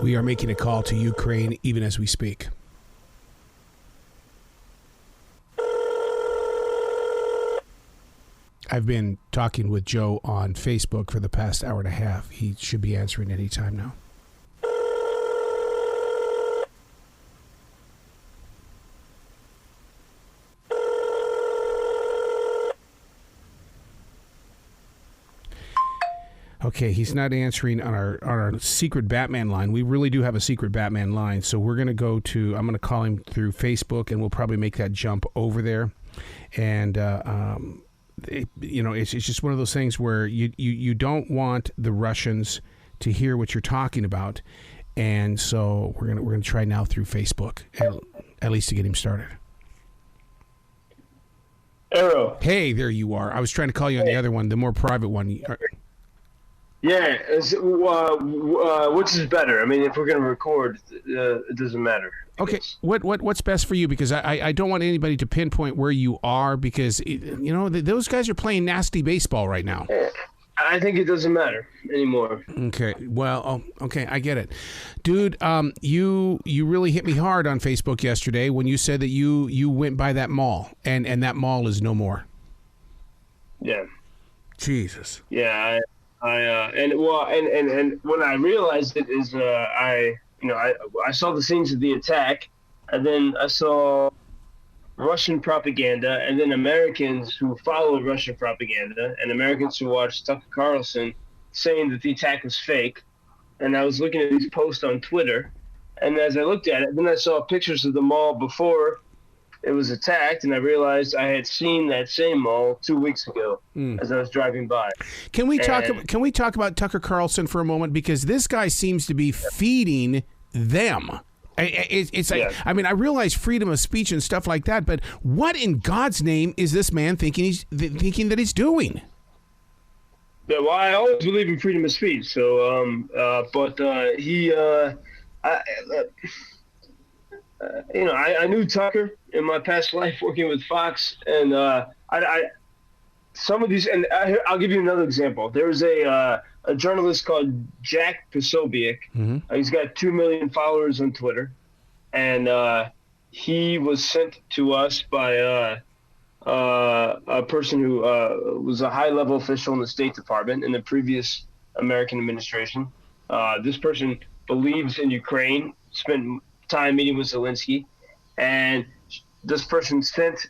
We are making a call to Ukraine even as we speak. I've been talking with Joe on Facebook for the past hour and a half. He should be answering any time now. Okay, he's not answering on our secret Batman line. We really do have a secret Batman line, so we're going to I'm going to call him through Facebook, and we'll probably make that jump over there. And, it's just one of those things where you don't want the Russians to hear what you're talking about. And so we're going to try now through Facebook, at least to get him started. Arrow. Hey, there you are. I was trying to call you on the other one, the more private one. Yeah, which is better? I mean, if we're going to record, it doesn't matter. Okay, what's best for you? Because I don't want anybody to pinpoint where you are, because those guys are playing nasty baseball right now. I think it doesn't matter anymore. Okay, well, okay, I get it, dude. You really hit me hard on Facebook yesterday when you said that you went by that mall and that mall is no more. Yeah. Jesus. Yeah. And when I realized it is I saw the scenes of the attack, and then I saw Russian propaganda, and then Americans who follow Russian propaganda, and Americans who watch Tucker Carlson saying that the attack was fake. And I was looking at these posts on Twitter, and as I looked at it, then I saw pictures of the mall before it was attacked, and I realized I had seen that same mall 2 weeks ago as I was driving by. Can we talk about Tucker Carlson for a moment, because this guy seems to be feeding them. It's like, yeah. I mean, I realize freedom of speech and stuff like that, but what in God's name is this man thinking that he's doing? Yeah, well, I always believe in freedom of speech. So, I knew Tucker in my past life working with Fox, and some of these, and I'll give you another example. There was a journalist called Jack Posobiec. Mm-hmm. He's got 2 million followers on Twitter, and he was sent to us by a person who was a high-level official in the State Department in the previous American administration. This person believes in Ukraine, spent time meeting with Zelensky, and this person sent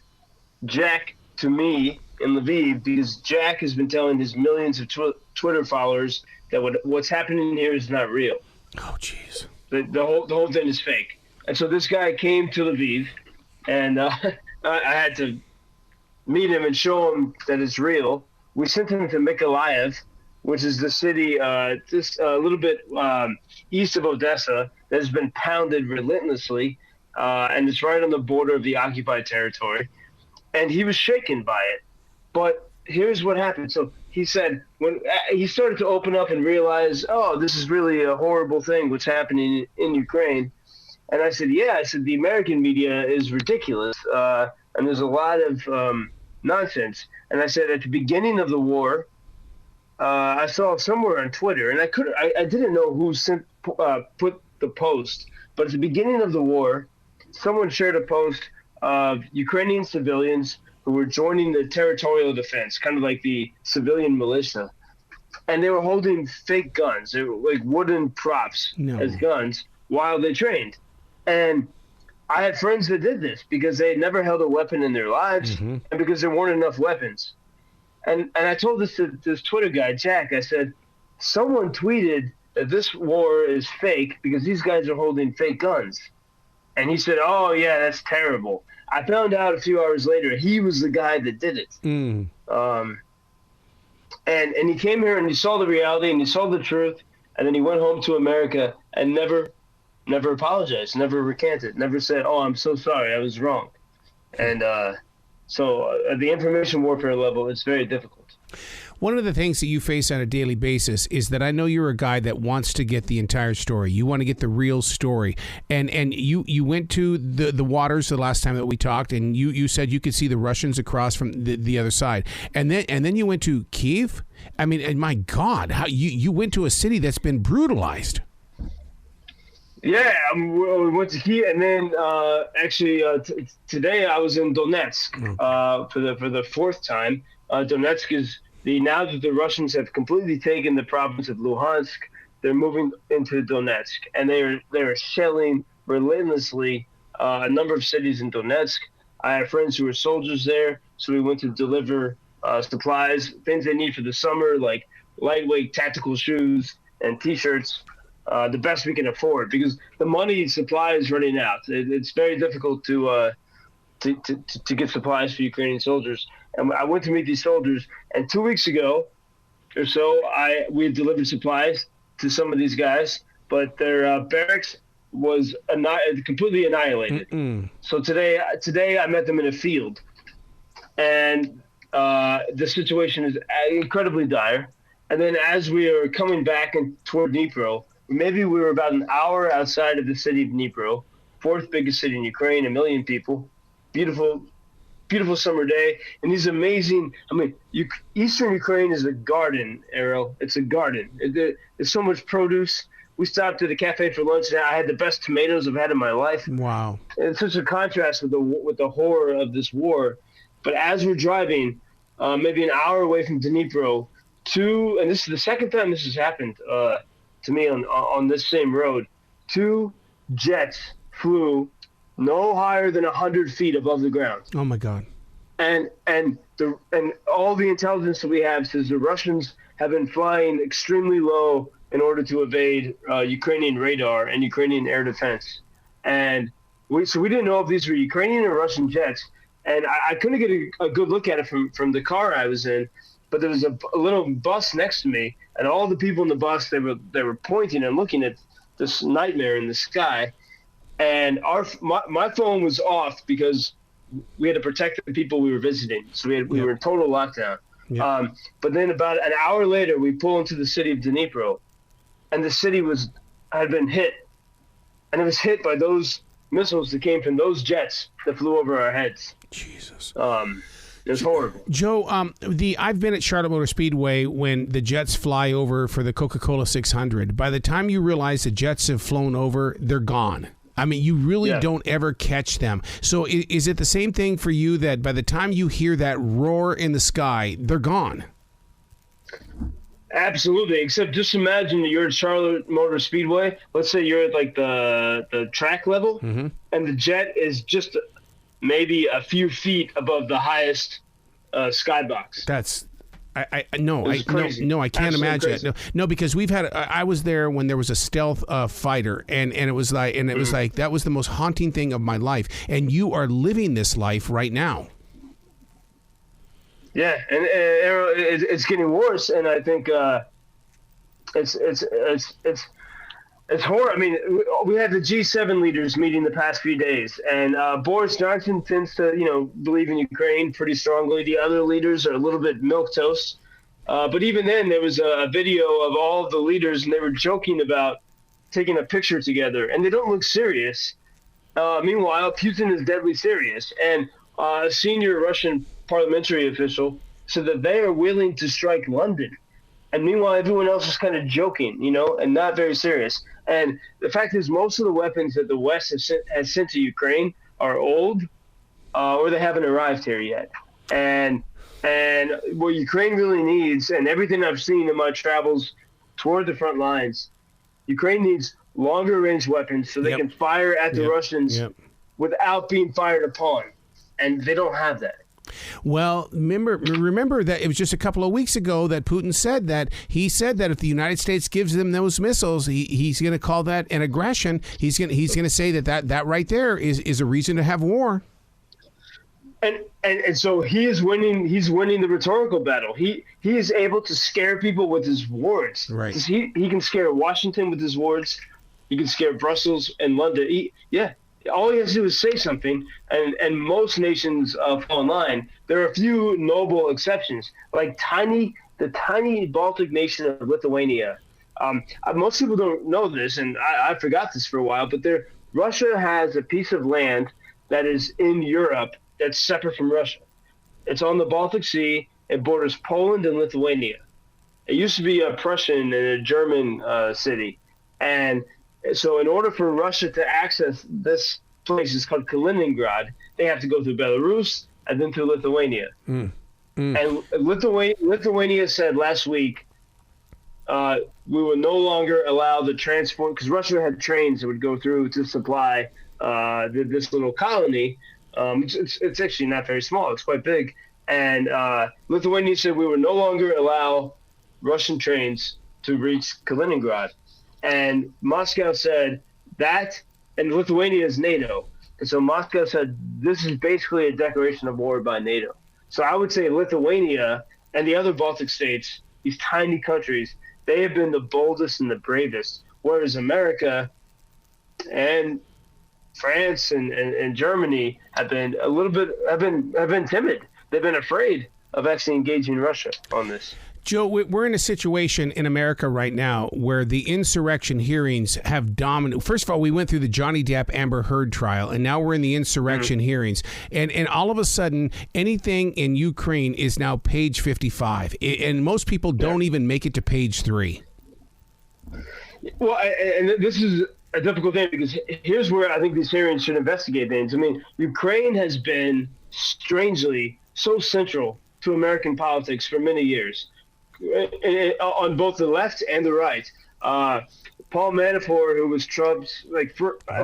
Jack to me in Lviv because Jack has been telling his millions of Twitter followers that what's happening here is not real. Oh, jeez. The whole thing is fake. And so this guy came to Lviv, and I had to meet him and show him that it's real. We sent him to Mykolaiv, which is the city just a little bit east of Odessa that has been pounded relentlessly, and it's right on the border of the occupied territory. And he was shaken by it. But here's what happened. So he said when he started to open up and realize, oh, this is really a horrible thing, what's happening in Ukraine. And I said, yeah, the American media is ridiculous. And there's a lot of nonsense. And I said, at the beginning of the war, I saw somewhere on Twitter, and I didn't know who put the post, but at the beginning of the war, someone shared a post of Ukrainian civilians who were joining the territorial defense, kind of like the civilian militia, and they were holding fake guns. They were like wooden props as guns while they trained. And I had friends that did this because they had never held a weapon in their lives, and because there weren't enough weapons. And I told this to this Twitter guy, Jack, I said, someone tweeted that this war is fake because these guys are holding fake guns. And he said, oh, yeah, that's terrible. I found out a few hours later he was the guy that did it. And he came here and he saw the reality and he saw the truth, and then he went home to America and never apologized, never recanted, never said, oh, I'm so sorry, I was wrong. And so at the information warfare level, it's very difficult. One of the things that you face on a daily basis is that I know you're a guy that wants to get the entire story. You want to get the real story. And you went to the waters the last time that we talked, and you said you could see the Russians across from the other side. And then you went to Kyiv. I mean, my God, how you went to a city that's been brutalized. Yeah, we went to Kiev, and then actually today I was in Donetsk for the fourth time. Donetsk is now that the Russians have completely taken the province of Luhansk, they're moving into Donetsk, and they're shelling relentlessly a number of cities in Donetsk. I have friends who are soldiers there, so we went to deliver supplies, things they need for the summer, like lightweight tactical shoes and T-shirts. The best we can afford, because the money supply is running out. It's very difficult to get supplies for Ukrainian soldiers. And I went to meet these soldiers, and 2 weeks ago or so, we had delivered supplies to some of these guys, but their barracks was completely annihilated. So today I met them in a field, and the situation is incredibly dire. And then as we are coming back toward Dnipro, maybe we were about an hour outside of the city of Dnipro, fourth biggest city in Ukraine, 1 million people. Beautiful, beautiful summer day. And these amazing, Eastern Ukraine is a garden, Errol. It's a garden. There's so much produce. We stopped at a cafe for lunch, and I had the best tomatoes I've had in my life. Wow. And it's such a contrast with the horror of this war. But as we're driving, maybe an hour away from Dnipro, and this is the second time this has happened to me on this same road, 2 jets flew no higher than 100 feet above the ground. Oh my God! And all the intelligence that we have says the Russians have been flying extremely low in order to evade Ukrainian radar and Ukrainian air defense. And we didn't know if these were Ukrainian or Russian jets. And I couldn't get a good look at it from the car I was in. But there was a little bus next to me, and all the people in the bus, they were pointing and looking at this nightmare in the sky. And my phone was off because we had to protect the people we were visiting. So we were in total lockdown. Yep. But then about an hour later, we pull into the city of Dnipro, and the city had been hit, and it was hit by those missiles that came from those jets that flew over our heads. Jesus. It was horrible. Joe, I've been at Charlotte Motor Speedway when the jets fly over for the Coca-Cola 600. By the time you realize the jets have flown over, they're gone. I mean, you really don't ever catch them. So is it the same thing for you that by the time you hear that roar in the sky, they're gone? Absolutely. Except just imagine that you're at Charlotte Motor Speedway. Let's say you're at like the track level, and the jet is just maybe a few feet above the highest skybox. That's I can't Absolutely imagine crazy. it. No, because we've had I was there when there was a stealth fighter, and it was like that was the most haunting thing of my life. And you are living this life right now. Yeah, and it's getting worse, and I think it's horrible. I mean, we had the G7 leaders meeting the past few days, and Boris Johnson tends to, believe in Ukraine pretty strongly. The other leaders are a little bit milquetoast. But even then, there was a video of all of the leaders, and they were joking about taking a picture together, and they don't look serious. Meanwhile, Putin is deadly serious, and a senior Russian parliamentary official said that they are willing to strike London. And meanwhile, everyone else is kind of joking, and not very serious. And the fact is, most of the weapons that the West has sent to Ukraine are old, or they haven't arrived here yet. And what Ukraine really needs, and everything I've seen in my travels toward the front lines, Ukraine needs longer range weapons so they can fire at the Russians without being fired upon. And they don't have that. Well, remember that it was just a couple of weeks ago that Putin said that if the United States gives them those missiles, he's going to call that an aggression. He's going to say that right there is a reason to have war. And so he is winning. He's winning the rhetorical battle. He is able to scare people with his words. Right. He can scare Washington with his words. He can scare Brussels and London. All he has to do is say something, and most nations fall in line. There are a few noble exceptions, like the tiny Baltic nation of Lithuania. Most people don't know this, and I forgot this for a while, but Russia has a piece of land that is in Europe that's separate from Russia. It's on the Baltic Sea. It borders Poland and Lithuania. It used to be a Prussian and a German city, and So in order for Russia to access this place, it's called Kaliningrad, they have to go through Belarus and then through Lithuania. And Lithuania said last week, we will no longer allow the transport, because Russia had trains that would go through to supply this little colony. It's actually not very small. It's quite big. And Lithuania said we will no longer allow Russian trains to reach Kaliningrad. And Moscow said that, and Lithuania is NATO. And so Moscow said this is basically a declaration of war by NATO. So I would say Lithuania and the other Baltic states, these tiny countries, they have been the boldest and the bravest, whereas America and France and Germany have been timid. They've been afraid of actually engaging Russia on this. Joe, we're in a situation in America right now where the insurrection hearings have dominated. First of all, we went through the Johnny Depp Amber Heard trial, and now we're in the insurrection hearings. And all of a sudden, anything in Ukraine is now page 55. And most people don't even make it to page 3. Well, and this is a difficult thing, because here's where I think these hearings should investigate things. I mean, Ukraine has been strangely so central to American politics for many years, on both the left and the right. Paul Manafort, who was Trump's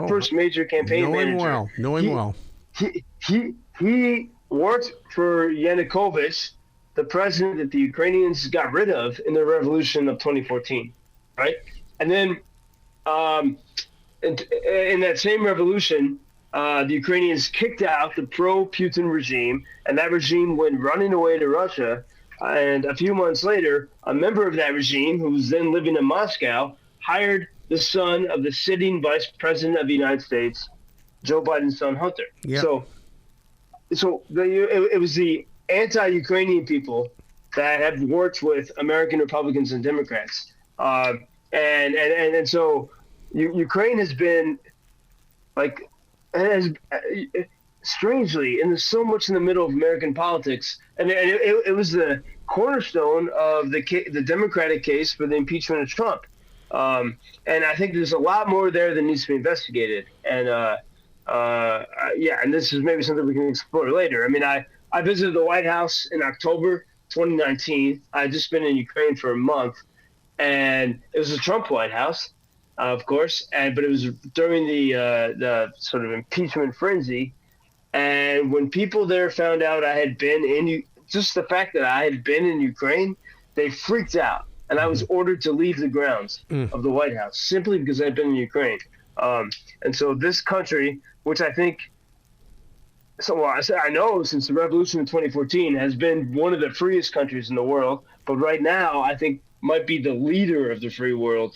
first major campaign manager, know him well. He worked for Yanukovych, the president that the Ukrainians got rid of in the revolution of 2014, right? And then in that same revolution, the Ukrainians kicked out the pro-Putin regime, and that regime went running away to Russia. And a few months later, a member of that regime, who was then living in Moscow, hired the son of the sitting vice president of the United States, Joe Biden's son, Hunter. Yep. So it was the anti-Ukrainian people that have worked with American Republicans and Democrats. And so Ukraine has been strangely, and there's so much in the middle of American politics, and it was the cornerstone of the Democratic case for the impeachment of Trump. And I think there's a lot more there that needs to be investigated. And and this is maybe something we can explore later. I mean, I visited the White House in October 2019. I had just been in Ukraine for a month, and it was a Trump White House, of course, but it was during the sort of impeachment frenzy. And when people there found out I had been just the fact that I had been in Ukraine, they freaked out. And I was ordered to leave the grounds of the White House simply because I'd been in Ukraine. And so this country, which I think, I know since the revolution in 2014, has been one of the freest countries in the world, but right now I think might be the leader of the free world,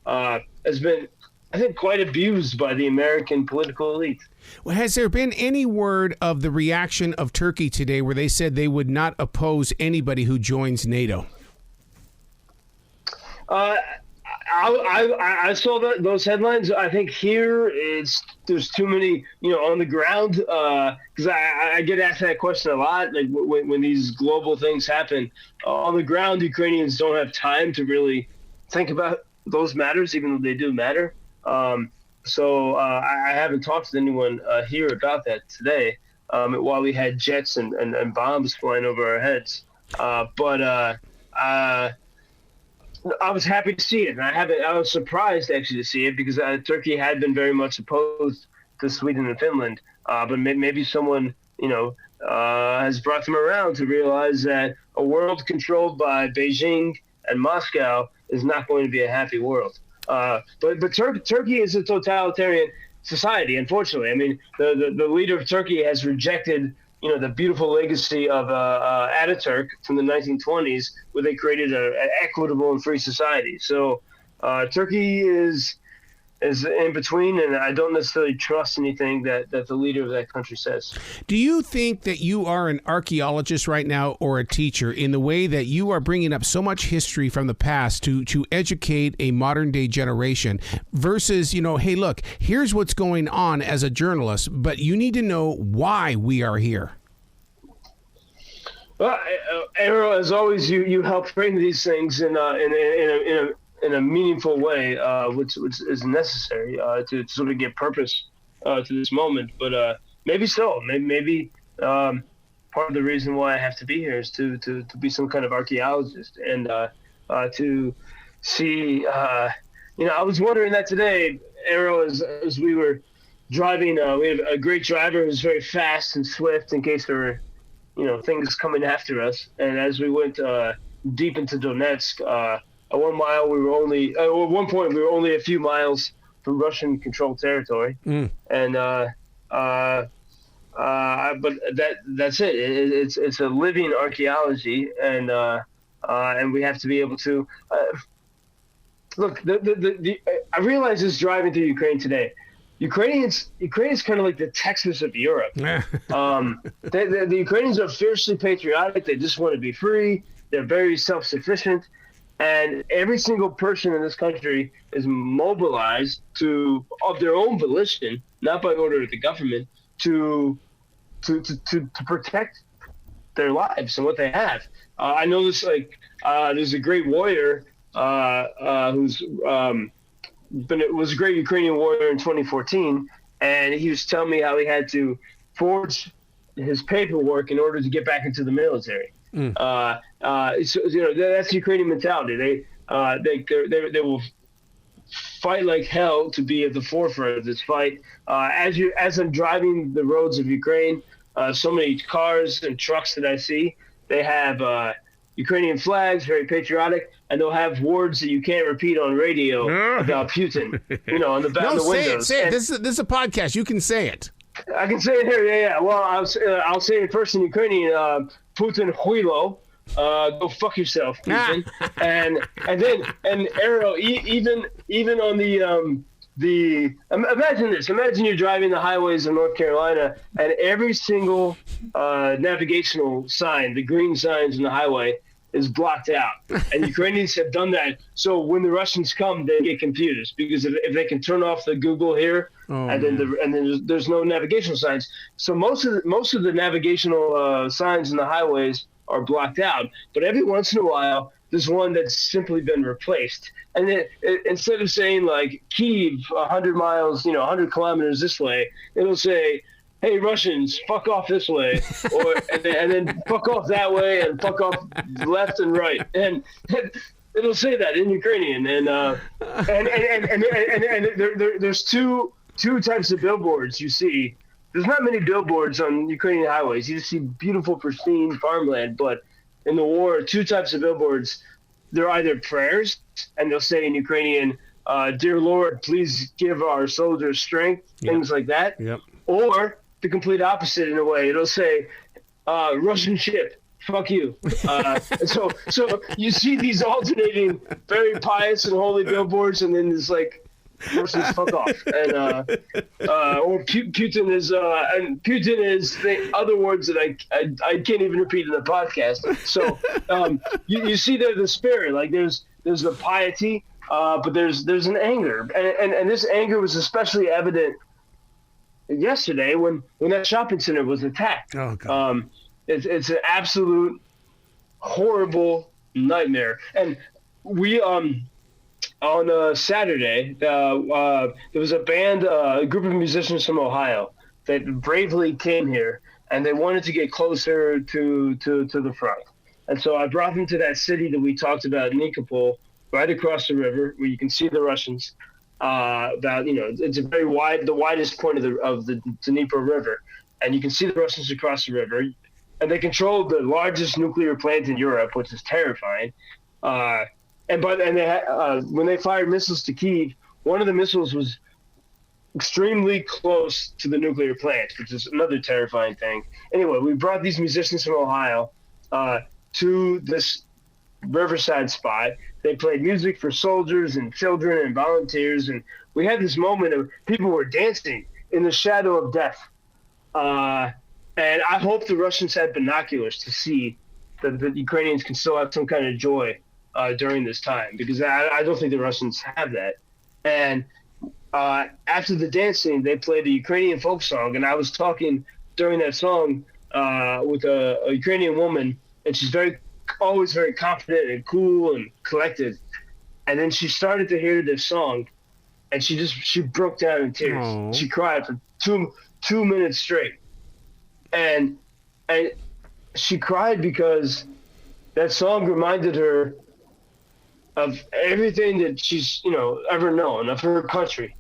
has been, I think, quite abused by the American political elite. Well, has there been any word of the reaction of Turkey today where they said they would not oppose anybody who joins NATO? I saw those headlines. I think here there's too many, on the ground, because I get asked that question a lot. Like when these global things happen on the ground, Ukrainians don't have time to really think about those matters, even though they do matter. So I haven't talked to anyone here about that today, while we had jets and bombs flying over our heads. But I was happy to see it, and I was surprised actually to see it, because Turkey had been very much opposed to Sweden and Finland. But maybe someone has brought them around to realize that a world controlled by Beijing and Moscow is not going to be a happy world. But Turkey is a totalitarian society, unfortunately. I mean, the leader of Turkey has rejected the beautiful legacy of Ataturk from the 1920s, where they created an equitable and free society. So Turkey is in between, and I don't necessarily trust anything that the leader of that country says. Do you think that you are an archaeologist right now, or a teacher, in the way that you are bringing up so much history from the past to educate a modern day generation versus, hey, look, here's what's going on as a journalist, but you need to know why we are here? Well, Errol, as always, you help frame these things in in a meaningful way, which is necessary to sort of get purpose to this moment. But maybe so. Maybe part of the reason why I have to be here is to be some kind of archaeologist and to see. I was wondering that today, Arrow, as we were driving. We have a great driver who's very fast and swift in case there were, things coming after us. And as we went deep into Donetsk, at 1 mile at one point we were only a few miles from Russian controlled territory. And but that's it. It's a living archaeology, and we have to be able to look. I realize this driving through Ukraine today. Ukraine is kind of like the Texas of Europe. The Ukrainians are fiercely patriotic. They just want to be free. They're very self-sufficient, and every single person in this country is mobilized of their own volition, not by order of the government, to protect their lives and what they have. I know this. There's a great warrior was a great Ukrainian warrior in 2014, and he was telling me how he had to forge his paperwork in order to get back into the military. So, that's the Ukrainian mentality. They will fight like hell to be at the forefront of this fight. As I'm driving the roads of Ukraine, so many cars and trucks that I see, they have Ukrainian flags, very patriotic, and they'll have words that you can't repeat on radio about Putin, on the back of the windows. Say it. This is a podcast. You can say it. I can say it here. Yeah. Well, I'll say it first in Ukrainian. Putin huilo. Go fuck yourself, Putin. and Arrow, even on the imagine this. Imagine you're driving the highways of North Carolina, and every single navigational sign, the green signs in the highway, is blocked out. And Ukrainians have done that. So when the Russians come, they get confused because if they can turn off the Google here, then there's no navigational signs. So most of the navigational signs in the highways are blocked out. But every once in a while, there's one that's simply been replaced. And then instead of saying like Kyiv 100 miles, 100 kilometers this way, it'll say, hey, Russians, fuck off this way, and then fuck off that way, and fuck off left and right, and it'll say that in Ukrainian, and there's two types of billboards you see. There's not many billboards on Ukrainian highways. You just see beautiful, pristine farmland, but in the war, two types of billboards. They're either prayers, and they'll say in Ukrainian, "Dear Lord, please give our soldiers strength," things like that, or the complete opposite in a way. It'll say, Russian ship, fuck you. So you see these alternating, very pious and holy billboards, and then there's like, Russians fuck off. And or Putin is the other words that I can't even repeat in the podcast. So you see there the spirit, like there's the piety, but there's an anger, and this anger was especially evident yesterday when that shopping center was attacked. Oh, God. It's an absolute horrible nightmare. And we on Saturday there was a group of musicians from Ohio that bravely came here, and they wanted to get closer to the front. And so I brought them to that city that we talked about, Nikopol, right across the river, where you can see the Russians. It's a very the widest point of the Dnieper River, and you can see the Russians across the river, and they controlled the largest nuclear plant in Europe, which is terrifying. When they fired missiles to Kyiv, one of the missiles was extremely close to the nuclear plant, which is another terrifying thing. Anyway, we brought these musicians from Ohio to this riverside spot. They played music for soldiers and children and volunteers, and we had this moment of people were dancing in the shadow of death. And I hope the Russians had binoculars to see that the Ukrainians can still have some kind of joy during this time, because I don't think the Russians have that. And after the dancing, they played a Ukrainian folk song, and I was talking during that song with a Ukrainian woman, and she's always very confident and cool and collected. And then she started to hear this song, and she broke down in tears. Oh. She cried for 2 minutes straight, and she cried because that song reminded her of everything that she's ever known of her country,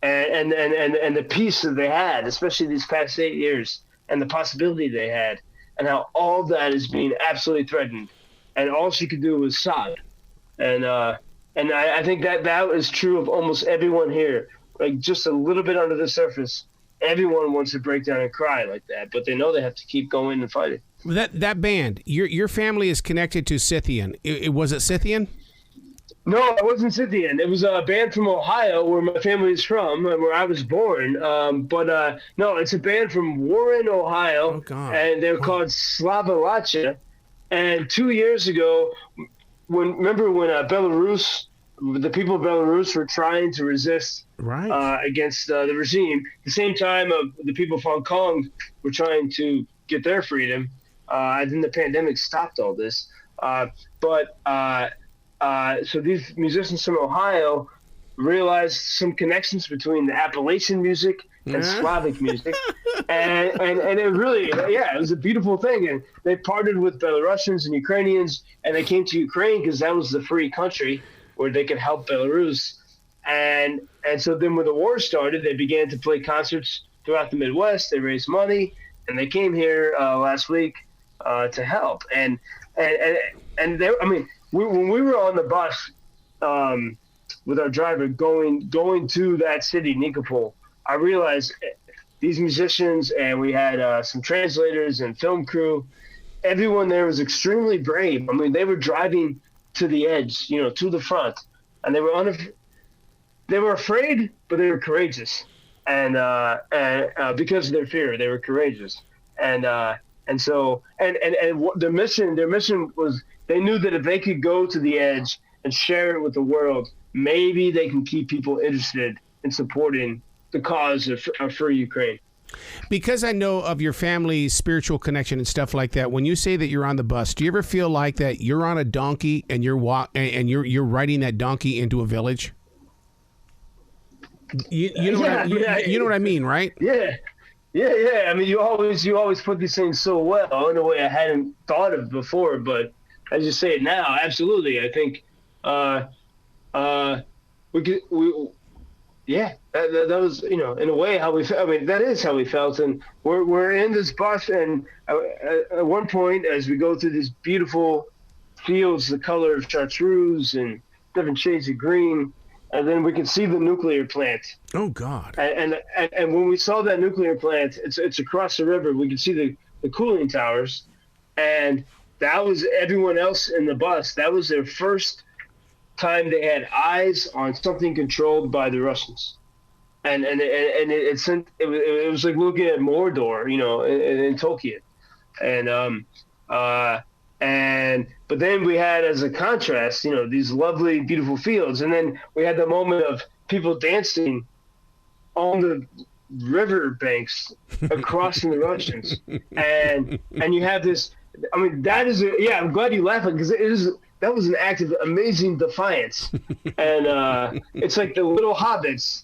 and the peace that they had, especially these past 8 years, and the possibility they had, and how all that is being absolutely threatened, and all she could do was sob, and I think that is true of almost everyone here. Like, just a little bit under the surface, everyone wants to break down and cry like that, but they know they have to keep going and fighting. That band, your family is connected to Scythian. Was it Scythian? No, it wasn't Scythian. It was a band from Ohio, where my family is from, and where I was born. No, it's a band from Warren, Ohio, Oh, God. and they're called Slavalacha. And 2 years ago, remember when Belarus, the people of Belarus were trying to resist Right. against the regime, at the same time the people of Hong Kong were trying to get their freedom, and then the pandemic stopped all this. So these musicians from Ohio realized some connections between the Appalachian music and Slavic music, and it really, it was a beautiful thing. And they partnered with Belarusians and Ukrainians, and they came to Ukraine because that was the free country where they could help Belarus. And so then when the war started, they began to play concerts throughout the Midwest. They raised money, and they came here last week to help. And they, when we were on the bus with our driver going to that city, Nikopol, I realized these musicians, and we had some translators and film crew. Everyone there was extremely brave. I mean, they were driving to the edge, to the front, and they were afraid, but they were courageous, and because of their fear, they were courageous, and their mission was, they knew that if they could go to the edge and share it with the world, maybe they can keep people interested in supporting the cause of free Ukraine. Because I know of your family's spiritual connection and stuff like that, when you say that you're on the bus, do you ever feel like that you're on a donkey and you're riding that donkey into a village? You know what I mean, right? Yeah. I mean, you always put these things so well in a way I hadn't thought of before, but as you say it now, absolutely. I think that was, in a way how we felt. I mean, that is how we felt. And we're in this bus, and at one point, as we go through these beautiful fields, the color of chartreuse and different shades of green, and then we can see the nuclear plant. Oh, God. And when we saw that nuclear plant, it's across the river. We could see the cooling towers, and that was everyone else in the bus. That was their first time they had eyes on something controlled by the Russians, and it was like looking at Mordor, in Tolkien, but then we had, as a contrast, these lovely, beautiful fields, and then we had the moment of people dancing on the river banks across from the Russians, and you have this. I mean, that is I'm glad you laughed, because that was an act of amazing defiance, and it's like the little hobbits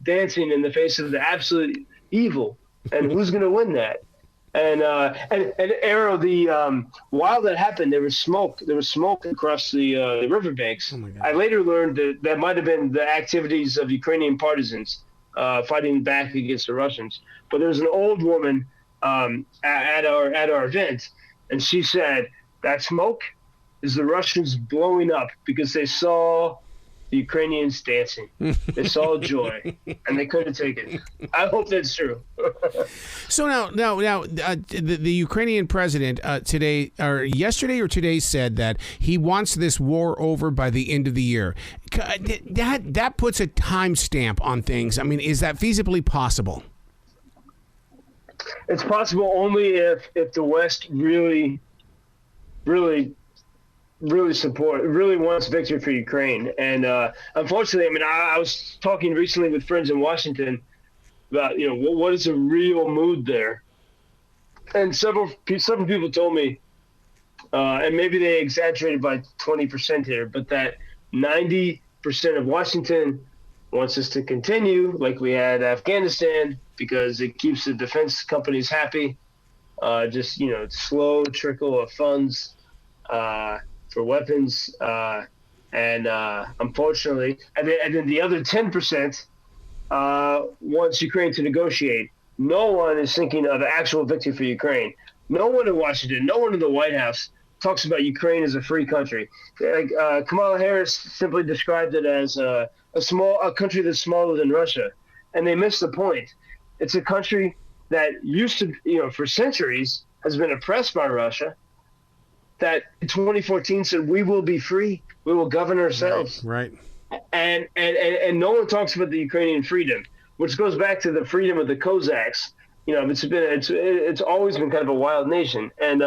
dancing in the face of the absolute evil, and who's going to win that? And Arrow, while that happened, there was smoke across the riverbanks. Oh my God. I later learned that might have been the activities of Ukrainian partisans fighting back against the Russians. But there was an old woman at our event, and she said that smoke is the Russians blowing up because they saw the Ukrainians dancing. They saw joy, and they couldn't take it. I hope that's true. So now, the Ukrainian president yesterday or today said that he wants this war over by the end of the year. That puts a timestamp on things. I mean, is that feasibly possible? It's possible only if the West really wants victory for Ukraine. And unfortunately, I mean, I was talking recently with friends in Washington about, what is the real mood there? And several people told me, and maybe they exaggerated by 20% here, but that 90% of Washington wants us to continue like we had Afghanistan because it keeps the defense companies happy. Just, slow trickle of funds for weapons. And unfortunately, and then the other 10% wants Ukraine to negotiate. No one is thinking of actual victory for Ukraine. No one in Washington, no one in the White House talks about Ukraine as a free country. Kamala Harris simply described it as a country that's smaller than Russia, and they missed the point. It's a country that used to, for centuries, has been oppressed by Russia. That in 2014 said we will be free, we will govern ourselves. Right. And no one talks about the Ukrainian freedom, which goes back to the freedom of the Cossacks. It's always been kind of a wild nation, and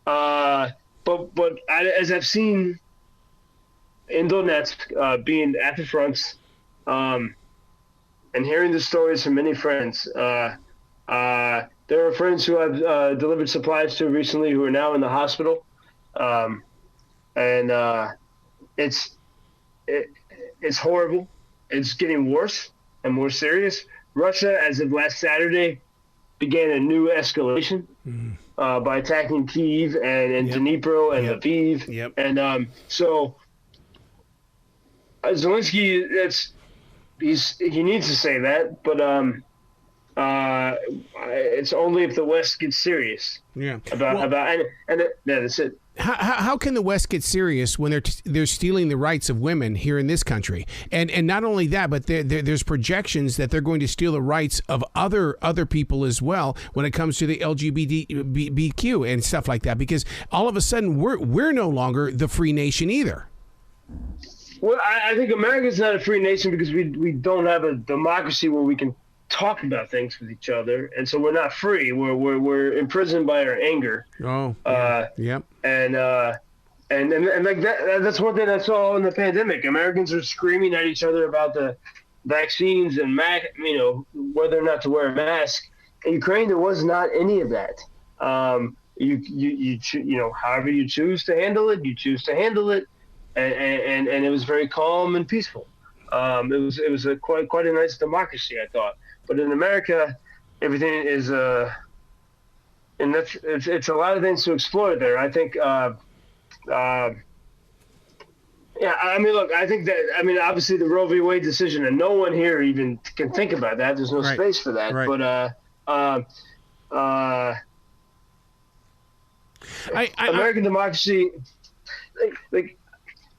but as I've seen in Donetsk, being at the fronts, and hearing the stories from many friends, there are friends who I've delivered supplies to recently who are now in the hospital, and it's horrible. It's getting worse and more serious. Russia, as of last Saturday, began a new escalation by attacking Kyiv and Dnipro and Lviv. Yep. And so Zelensky, he needs to say that, but it's only if the West gets serious. Yeah. That's it. How can the West get serious when they're stealing the rights of women here in this country? And not only that, but there's projections that they're going to steal the rights of other people as well when it comes to the LGBTQ and stuff like that. Because all of a sudden we're no longer the free nation either. Well, I think America's not a free nation because we don't have a democracy where we can talk about things with each other, and so we're not free. We're imprisoned by our anger. Oh, yep. And like that's one thing I saw in the pandemic. Americans are screaming at each other about the vaccines and whether or not to wear a mask. In Ukraine, there was not any of that. However you choose to handle it, you choose to handle it, and it was very calm and peaceful. It was quite a nice democracy, I thought. But in America, everything is and it's a lot of things to explore there. I think, look, I think that, obviously the Roe v. Wade decision, and no one here even can think about that. There's no space for that. Right. But American democracy, like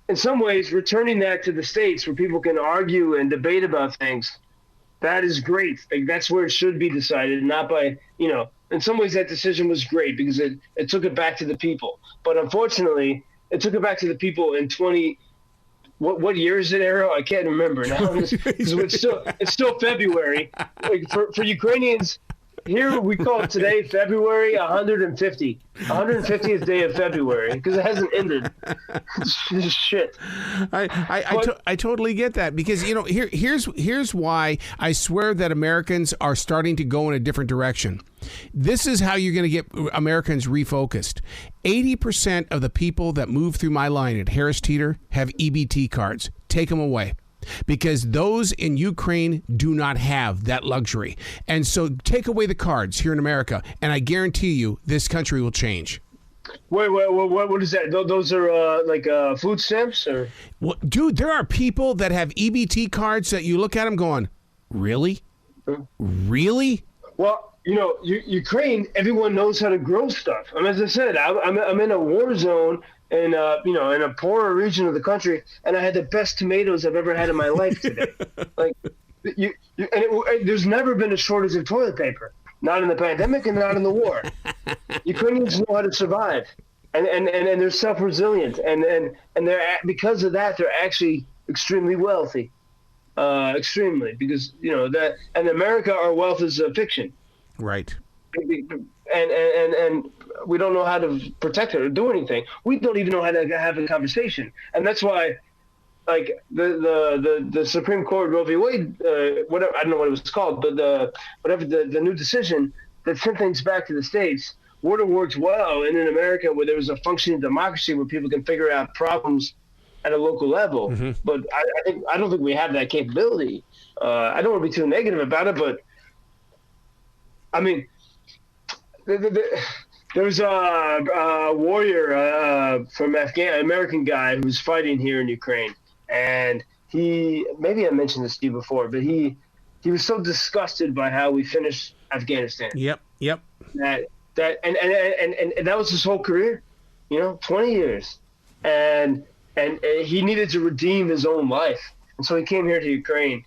in some ways, returning that to the States where people can argue and debate about things, that is great. Like, that's where it should be decided, not by, in some ways that decision was great because it took it back to the people. But unfortunately, it took it back to the people in what year is it, Arrow? I can't remember now. It's still February. Like for Ukrainians, here we call it today February 150th day of February because it hasn't ended. Shit. I totally get that because here's why I swear that Americans are starting to go in a different direction. This is how you're going to get Americans refocused. 80% of the people that move through my line at Harris Teeter have EBT cards. Take them away. Because those in Ukraine do not have that luxury. And so take away the cards here in America, and I guarantee you this country will change. Wait, what is that? Those are like food stamps? Or? Well, dude, there are people that have EBT cards that you look at them going, really? Really? Well, Ukraine, everyone knows how to grow stuff. As I said, I'm in a war zone. In a poorer region of the country, and I had the best tomatoes I've ever had in my life today. There's never been a shortage of toilet paper, not in the pandemic and not in the war. Ukrainians know how to survive, and they're self-resilient, and they're because of that they're actually extremely wealthy, extremely because that. And America, our wealth is a fiction, right? And we don't know how to protect it or do anything. We don't even know how to have a conversation, and that's why, like the Supreme Court Roe v. Wade, whatever, I don't know what it was called, but the new decision that sent things back to the states would have worked well. And in America, where there was a functioning democracy where people can figure out problems at a local level. But I don't think we have that capability. I don't want to be too negative about it, but I mean, there was a warrior from American guy who was fighting here in Ukraine, and maybe I mentioned this to you before, but he was so disgusted by how we finished Afghanistan. Yep. And that was his whole career, 20 years, and he needed to redeem his own life, and so he came here to Ukraine,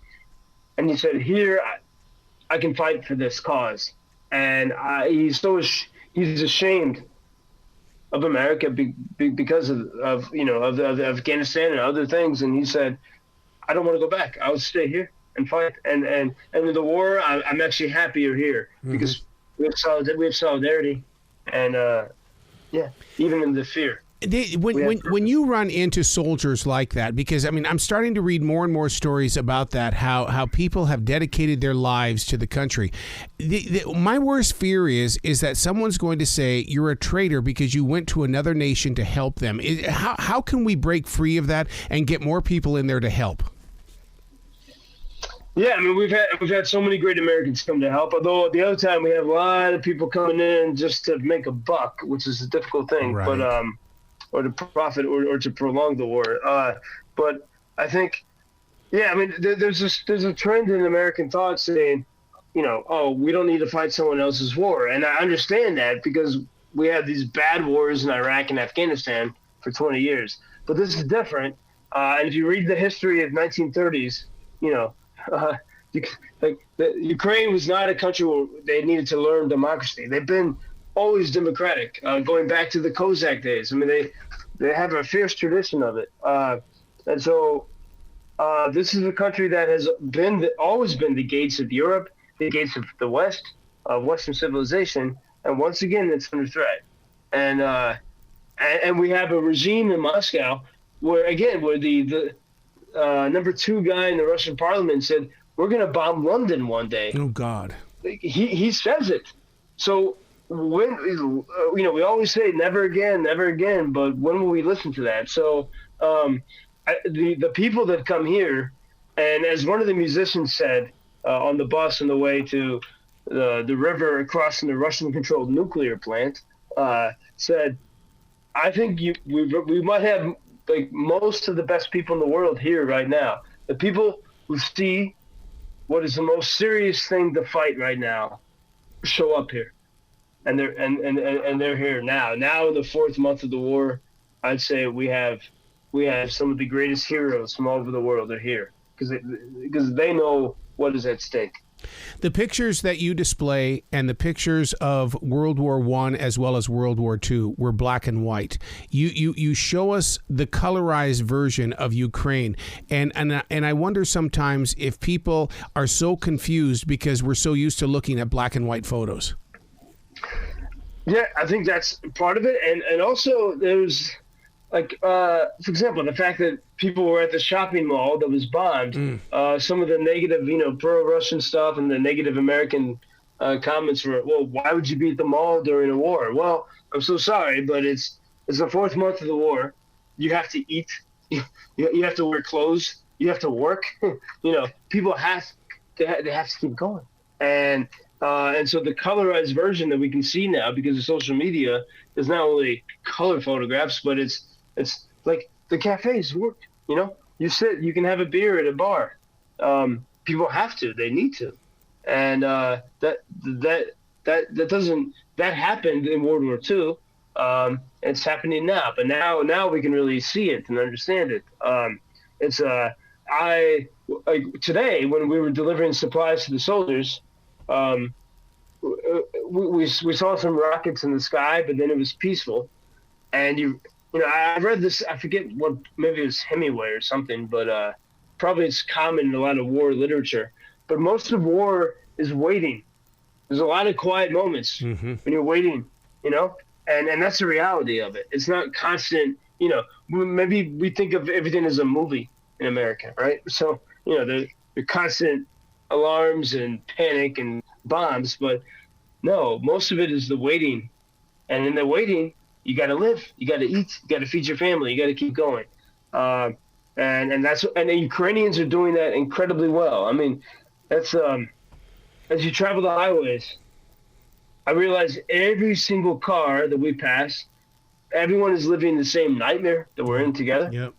and he said, "Here, I can fight for this cause," and he's ashamed of America because of Afghanistan and other things, and he said, "I don't want to go back. I will stay here and fight." And in the war, I'm actually happier here because we have solidarity, and even in the fear. When you run into soldiers like that, because I mean, I'm starting to read more and more stories about that, how people have dedicated their lives to the country. My worst fear is that someone's going to say you're a traitor because you went to another nation to help them. How can we break free of that and get more people in there to help? Yeah, I mean, we've had so many great Americans come to help. Although at the other time we have a lot of people coming in just to make a buck, which is a difficult thing. Right. But or to profit or to prolong the war. But I think, I mean, there's a trend in American thought saying, oh, we don't need to fight someone else's war, and I understand that because we had these bad wars in Iraq and Afghanistan for 20 years. But this is different, and if you read the history of 1930s, Ukraine was not a country where they needed to learn democracy. They've been always democratic, going back to the Cossack days. I mean, they have a fierce tradition of it, and so this is a country that has always been the gates of Europe, the gates of the West, of Western civilization, and once again, it's under threat. And we have a regime in Moscow where the number 2 guy in the Russian parliament said, "We're going to bomb London one day." Oh God! He says it. So when we always say never again, but when will we listen to that? So the people that come here, and as one of the musicians said on the bus on the way to the river crossing the Russian-controlled nuclear plant, said, "I think we might have like most of the best people in the world here right now. The people who see what is the most serious thing to fight right now show up here." And they're here now. Now in the 4th month of the war, I'd say we have some of the greatest heroes from all over the world are here because they know what is at stake. The pictures that you display and the pictures of World War I as well as World War II were black and white. You show us the colorized version of Ukraine, and I wonder sometimes if people are so confused because we're so used to looking at black and white photos. Yeah, I think that's part of it, and also there's like for example, the fact that people were at the shopping mall that was bombed, some of the negative, pro-Russian stuff and the negative American comments were, well, why would you be at the mall during a war? Well, I'm so sorry, but it's the 4th month of the war. You have to eat, you have to wear clothes, you have to work. People have to keep going, and so the colorized version that we can see now because of social media is not only color photographs, but it's like the cafes work. You sit, you can have a beer at a bar. People have to, they need to, and that happened in World War II. It's happening now, but now we can really see it and understand it. Today when we were delivering supplies to the soldiers, we saw some rockets in the sky, but then it was peaceful. And I read this, I forget what, maybe it was Hemingway or something, but probably it's common in a lot of war literature. But most of war is waiting. There's a lot of quiet moments when you're waiting, and that's the reality of it. It's not constant, maybe we think of everything as a movie in America, right? So, the constant alarms and panic and bombs, but no, most of it is the waiting. And in the waiting, you got to live, you got to eat, you got to feed your family, you got to keep going. And the Ukrainians are doing that incredibly well. I mean, that's as you travel the highways, I realize every single car that we pass, everyone is living the same nightmare that we're in together. Yep.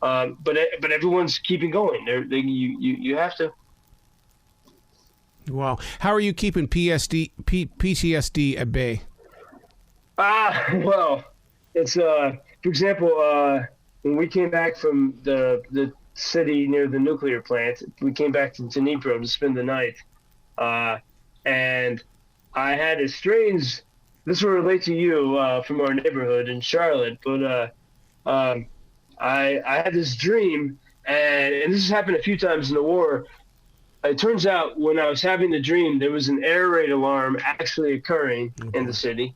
But everyone's keeping going. You have to. Wow. How are you keeping PTSD at bay? Well, it's for example, when we came back from the city near the nuclear plant, we came back to Dnipro to spend the night, and I had a strange. This will relate to you from our neighborhood in Charlotte, but I had this dream, and this has happened a few times in the war. It turns out when I was having the dream, there was an air raid alarm actually occurring in the city,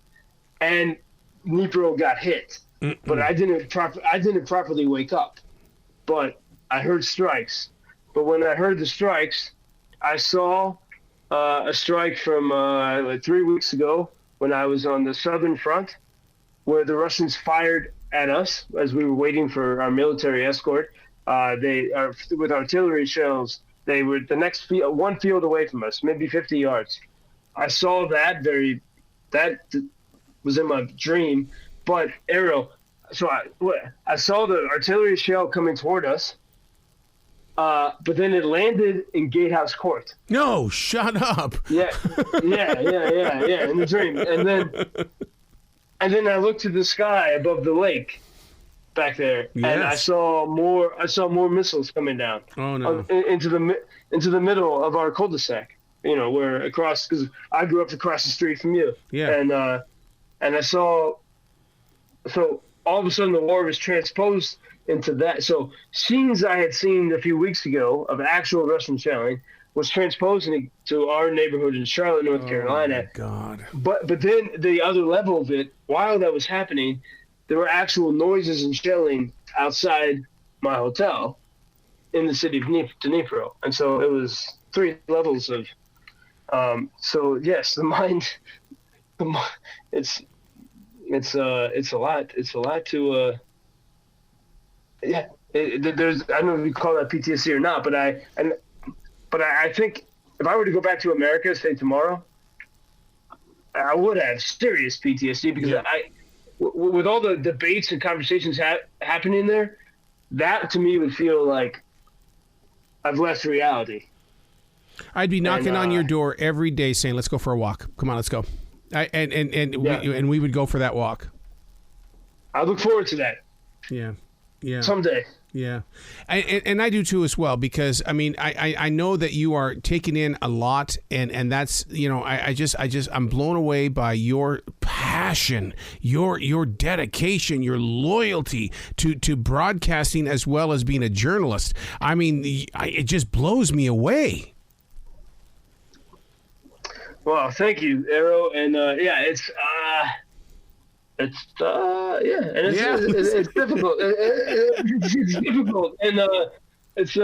and Dnipro got hit. But I didn't properly wake up. But I heard strikes. But when I heard the strikes, I saw a strike from like 3 weeks ago when I was on the southern front, where the Russians fired at us as we were waiting for our military escort. They are with artillery shells. They were the next field, one field away from us, maybe 50 yards. I saw that that was in my dream, but Arrow. So I saw the artillery shell coming toward us, but then it landed in Gatehouse Court. No, shut up. Yeah, in the dream, and then I looked to the sky above the lake, back there, yes. And I saw more missiles coming down. Oh no! Into the middle of our cul-de-sac. Where across, because I grew up across the street from you. Yeah. And I saw. So all of a sudden, the war was transposed into that. So scenes I had seen a few weeks ago of actual Russian shelling was transposed to our neighborhood in Charlotte, North Carolina. My God! But then the other level of it, while that was happening, there were actual noises and shelling outside my hotel in the city of Dnipro. And so it was 3 levels of, so yes, the mind, it's a lot. It's a lot to, there's, I don't know if you call that PTSD or not, but I think if I were to go back to America, say tomorrow, I would have serious PTSD because with all the debates and conversations happening there, that to me would feel like I've left reality. I'd be knocking on your door every day saying, "Let's go for a walk. Come on, let's go." We would go for that walk. I look forward to that. Yeah. Someday. Yeah, and I do too as well, because I mean I know that you are taking in a lot, and that's I'm blown away by your passion, your dedication, your loyalty to broadcasting as well as being a journalist. I mean, it just blows me away. Well, thank you, Arrow, and it's difficult. It's difficult, and it's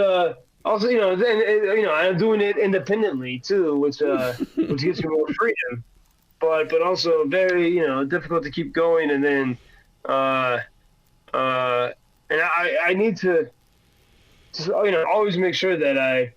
also I'm doing it independently too, which gives me more freedom, but also very difficult to keep going, and then and I need to just, always make sure that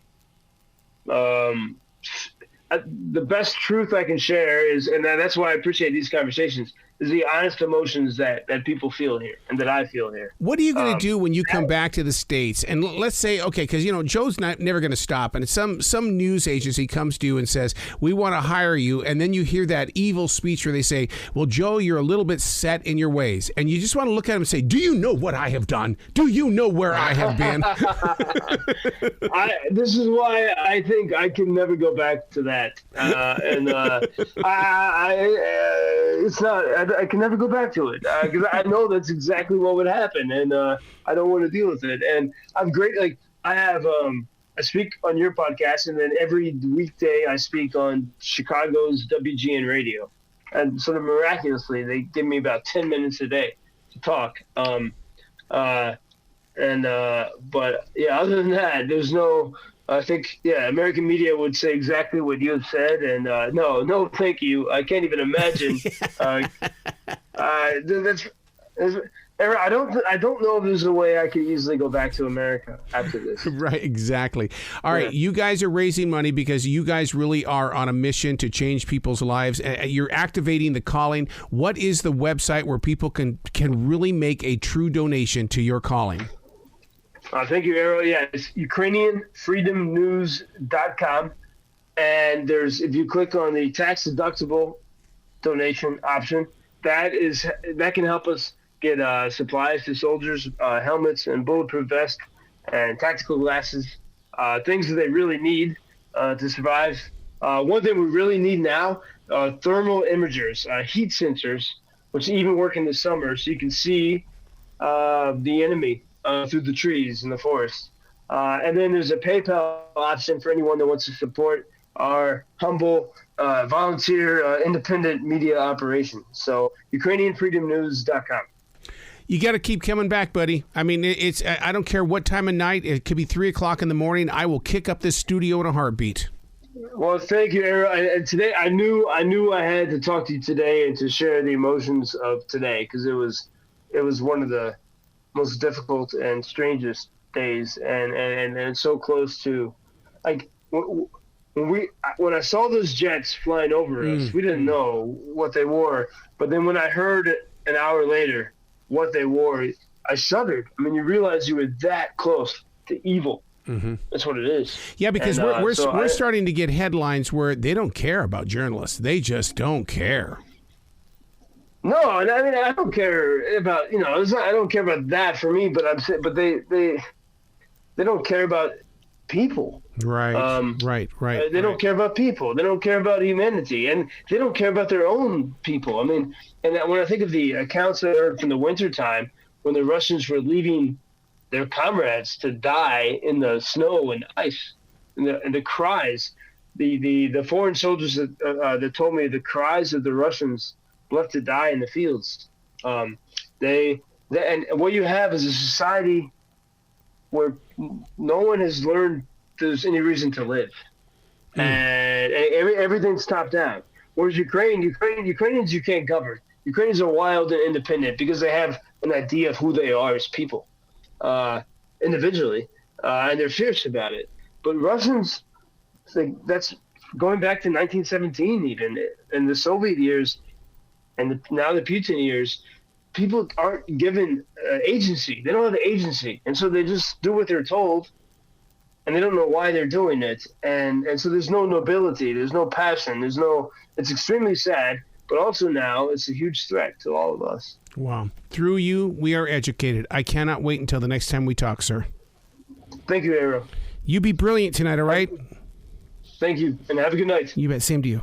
the best truth I can share is, and that's why I appreciate these conversations, is the honest emotions that people feel here and that I feel here. What are you going to do when you come back to the States? And let's say, okay, because, Joe's never going to stop. And some news agency comes to you and says, we want to hire you. And then you hear that evil speech where they say, well, Joe, you're a little bit set in your ways. And you just want to look at him and say, do you know what I have done? Do you know where I have been? This is why I think I can never go back to that. It's not. I can never go back to it because I know that's exactly what would happen, and I don't want to deal with it. And I'm great. Like I have, I speak on your podcast, and then every weekday I speak on Chicago's WGN radio, and sort of miraculously they give me about 10 minutes a day to talk. But yeah, other than that, there's no. I think, American media would say exactly what you have said, and no, thank you. I can't even imagine. Aaron, I don't know if there's a way I could easily go back to America after this. Right, exactly. All right, you guys are raising money because you guys really are on a mission to change people's lives. You're activating the calling. What is the website where people can really make a true donation to your calling? Thank you, Arrow. Yeah, it's UkrainianFreedomNews.com. And if you click on the tax-deductible donation option, that can help us get supplies to soldiers, helmets and bulletproof vests and tactical glasses, things that they really need to survive. One thing we really need now, thermal imagers, heat sensors, which even work in the summer so you can see the enemy through the trees in the forest. And then there's a PayPal option for anyone that wants to support our humble volunteer independent media operation. So UkrainianFreedomNews.com. You got to keep coming back, buddy. I mean, I don't care what time of night. It could be 3 o'clock in the morning. I will kick up this studio in a heartbeat. Well, thank you, Aaron. And today, I knew I had to talk to you today and to share the emotions of today, because it was one of the most difficult and strangest days, and so close to, like, when I saw those jets flying over us, we didn't know what they were. But then when I heard an hour later what they wore, I shuddered. I mean, you realize you were that close to evil. Mm-hmm. That's what it is. Yeah, because we're starting to get headlines where they don't care about journalists. They just don't care. No, and I mean, I don't care about, I don't care about that for me, but I'm saying, but they don't care about people. Right. Right. They don't care about people. They don't care about humanity, and they don't care about their own people. I mean, and when I think of the accounts I heard from the wintertime, when the Russians were leaving their comrades to die in the snow and ice, and the cries, the foreign soldiers that told me the cries of the Russians left to die in the fields. And what you have is a society where no one has learned there's any reason to live, and everything's top down. Whereas Ukrainians you can't govern. Ukrainians are wild and independent because they have an idea of who they are as people, individually, and they're fierce about it. But Russians, that's going back to 1917, even in the Soviet years, and now the Putin years. People aren't given agency. They don't have agency, and so they just do what they're told, and they don't know why they're doing it. And so there's no nobility, there's no passion, it's extremely sad, but also now it's a huge threat to all of us. Wow. Through you, we are educated. I cannot wait until the next time we talk, sir. Thank you, Arrow. You be brilliant tonight, all right? Thank you, and have a good night. You bet. Same to you.